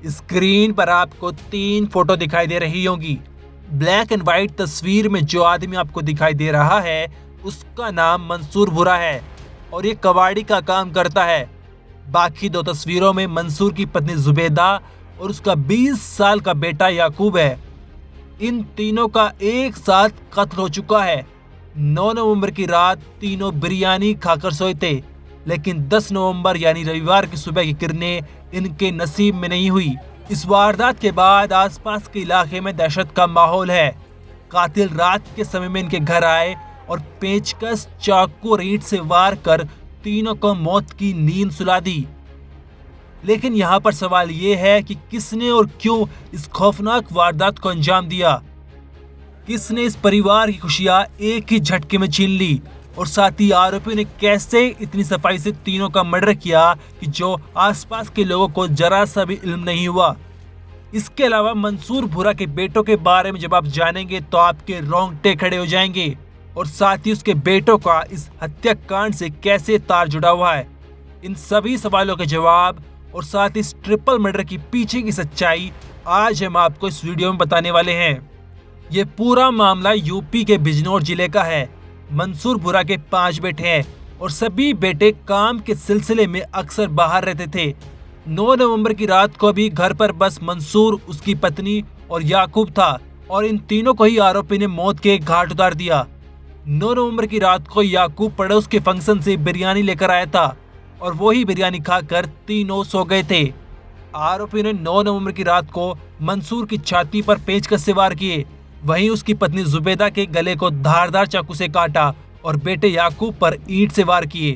Screen पर आपको 3 photo दिखाई दे रही होंगी। ब्लैक एंड व्हाइट तस्वीर में जो आदमी आपको दिखाई दे रहा है उसका नाम मंसूर भुरा है और ये कबाड़ी का काम करता है। बाकी 2 तस्वीरों में मंसूर की पत्नी जुबैदा और उसका 20 साल का बेटा याकूब है। इन तीनों का एक साथ कत्ल हो चुका है। 9 नवंबर की रात तीनों बिरयानी खाकर सोए थे, लेकिन 10 नवंबर यानी रविवार की सुबह की किरणें इनके नसीब में नहीं हुई। इस वारदात के बाद आसपास के इलाके में दहशत का माहौल है। कातिल रात के समय में इनके घर आए और पेचकस, चाकू और ईंट से वार कर तीनों को मौत की नींद सुला दी। लेकिन यहाँ पर सवाल ये है कि किसने और क्यों इस खौफनाक वारदात को अंजाम दिया। किसने इस परिवार की खुशियां एक ही झटके में छीन ली और साथ ही आरोपियों ने कैसे इतनी सफाई से तीनों का मर्डर किया कि जो आसपास के लोगों को जरा सा भी इल्म नहीं हुआ। इसके अलावा मंसूर भुरा के बेटों के बारे में जब आप जानेंगे तो आपके रोंगटे खड़े हो जाएंगे और साथ ही उसके बेटों का इस हत्याकांड से कैसे तार जुड़ा हुआ है। इन सभी सवालों के जवाब और साथ ही इस ट्रिपल मर्डर की पीछे की सच्चाई आज हम आपको इस वीडियो में बताने वाले हैं। ये पूरा मामला यूपी के बिजनौर जिले का है। मंसूर भुरा के 5 बेटे हैं और सभी बेटे काम के सिलसिले में अक्सर बाहर रहते थे। 9 नवंबर की रात को भी घर पर बस मंसूर, उसकी पत्नी और याकूब था और इन तीनों को ही आरोपी ने मौत के घाट उतार दिया। 9 नवंबर की रात को याकूब पड़ोस के फंक्शन से बिरयानी लेकर आया था और वही बिरयानी खाकर तीनों सो गए थे। आरोपी ने 9 नवंबर की रात को मंसूर की छाती पर पेचकस से वार किए, वहीं उसकी पत्नी जुबैदा के गले को धारदार चाकू से काटा और बेटे याकूब पर ईंट से वार किए।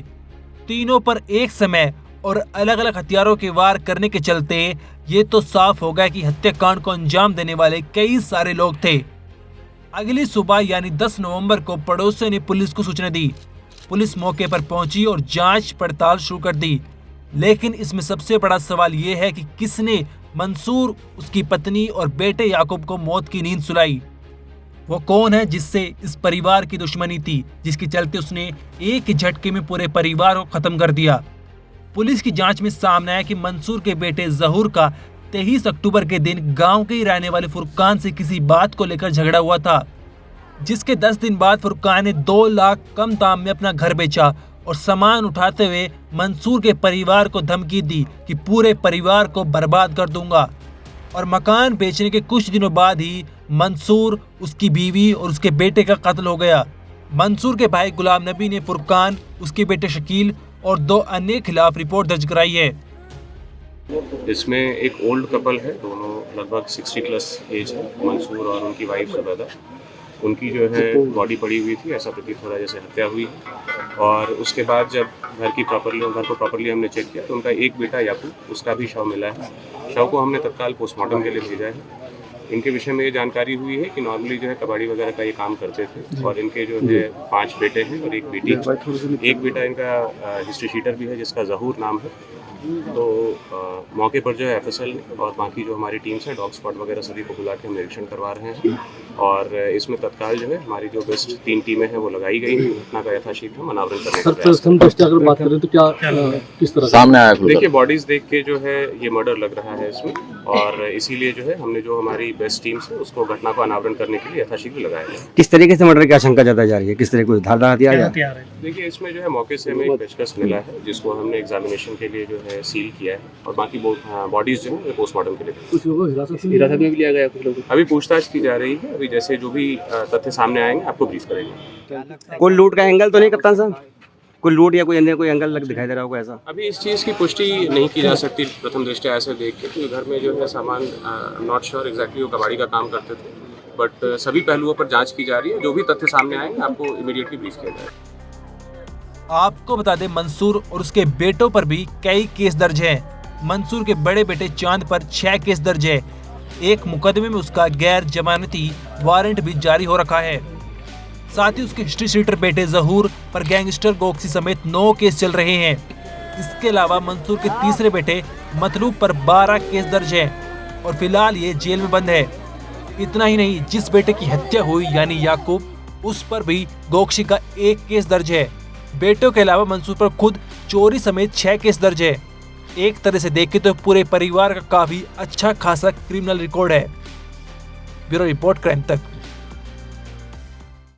तीनों पर एक समय और अलग अलग हथियारों के वार करने के चलते ये तो साफ हो गया कि हत्याकांड को अंजाम देने वाले कई सारे लोग थे। अगली सुबह यानी 10 नवंबर को पड़ोसियों ने पुलिस को सूचना दी। पुलिस मौके पर पहुंची और जांच पड़ताल शुरू कर दी। लेकिन इसमें सबसे बड़ा सवाल ये है कि किसने मंसूर, उसकी पत्नी और बेटे याकूब को मौत की नींद सुलाई। वो कौन है जिससे इस परिवार की दुश्मनी थी, जिसके चलते उसने एक ही झटके में पूरे परिवार को खत्म कर दिया। पुलिस की जांच में सामने आया कि मंसूर के बेटे जहूर का 23 अक्टूबर के दिन गांव के ही रहने वाले फुरकान से किसी बात को लेकर झगड़ा हुआ था, जिसके 10 दिन बाद फुरकान ने 2 लाख कम दाम में अपना घर बेचा और सामान उठाते हुए मंसूर के परिवार को धमकी दी कि पूरे परिवार को बर्बाद कर दूंगा। और मकान बेचने के कुछ दिनों बाद ही मंसूर, उसकी बीवी और उसके बेटे का कत्ल हो गया। मंसूर के भाई गुलाम नबी ने फुरकान, उसके बेटे शकील और 2 अन्य के खिलाफ रिपोर्ट दर्ज कराई है। इसमें एक ओल्ड कपल है, दोनों लगभग 60 प्लस एज है। मंसूर और उनकी वाइफ जुबैदा, उनकी जो है बॉडी पड़ी हुई थी, ऐसा प्रतीत हो रहा है जैसे हत्या हुई है। और उसके बाद जब घर को प्रॉपरली हमने चेक किया तो उनका एक बेटा याकूब, उसका भी शव मिला है। शव को हमने तत्काल पोस्टमार्टम के लिए भेजा है। इनके विषय में ये जानकारी हुई है कि नॉर्मली जो है कबाड़ी वगैरह का ये काम करते थे और इनके जो है 5 बेटे हैं और एक बेटी। एक बेटा इनका हिस्ट्री शीटर भी है जिसका जहूर नाम है। तो मौके पर जो है FSL और बाकी जो हमारी टीम्स है, डॉग स्पॉट वगैरह सभी को बुला के हम निरीक्षण करवा रहे हैं। और इसमें तत्काल जो है हमारी जो बेस्ट 3 टीमें हैं वो लगाई गई हैं। घटना का यथाशीघ्र हम अनावरण करने का प्रयास कर रहे हैं। अगर बात करें तो क्या किस तरह सामने आया? देखिए, बॉडीज देख के जो है ये मर्डर लग रहा है इसमें, और इसीलिए जो है हमने जो हमारी बेस्ट टीम्स है उसको घटना को अनावरण करने के लिए यथाशीघ्र लगाया है। किस तरीके से मर्डर की आशंका जताई जा रही है? किस तरह कोई धारदार हथियार है? देखिए, इसमें जो है मौके से हमें एक पेचकस मिला है जिसको हमने एग्जामिनेशन के लिए जो है सील किया है और बाकी बॉडीज जो है पोस्टमार्टम के लिए हिरासत में भी लिया गया कुछ लोगों को? अभी पूछताछ की जा रही है। अभी जैसे जो भी तथ्य सामने आएंगे आपको ब्रीफ करेंगे। कोई लूट का एंगल तो नहीं कप्तान साहब? कोई लूट या कोई अन्य कोई एंगल दिखाई दे रहा होगा ऐसा? अभी इस चीज़ की पुष्टि नहीं की जा सकती प्रथम दृष्टया ऐसे देख के, क्योंकि घर में जो है सामान नॉट श्योर एग्जैक्टली वो कबाड़ी का काम करते थे। बट सभी पहलुओं पर जांच की जा रही है। जो भी तथ्य सामने आएंगे आपको इमीडिएटली ब्रीफ किया जाएगा। आपको बता दें, मंसूर और उसके बेटों पर भी कई केस दर्ज हैं। मंसूर के बड़े बेटे चांद पर 6 केस दर्ज है। एक मुकदमे में उसका गैर जमानती वारंट भी जारी हो रखा है। साथ ही उसके हिस्ट्री शीटर बेटे जहूर पर गैंगस्टर गोक्सी समेत 9 केस चल रहे हैं। इसके अलावा मंसूर के तीसरे बेटे मतलूब पर 12 केस दर्ज है और फिलहाल ये जेल में बंद है। इतना ही नहीं, जिस बेटे की हत्या हुई यानी याकूब, उस पर भी गोक्सी का 1 केस दर्ज है। बेटों के अलावा मंसूर पर खुद चोरी समेत 6 केस दर्ज है। एक तरह से देखें तो पूरे परिवार का काफी अच्छा खासा क्रिमिनल रिकॉर्ड है। ब्यूरो रिपोर्ट, क्राइम तक।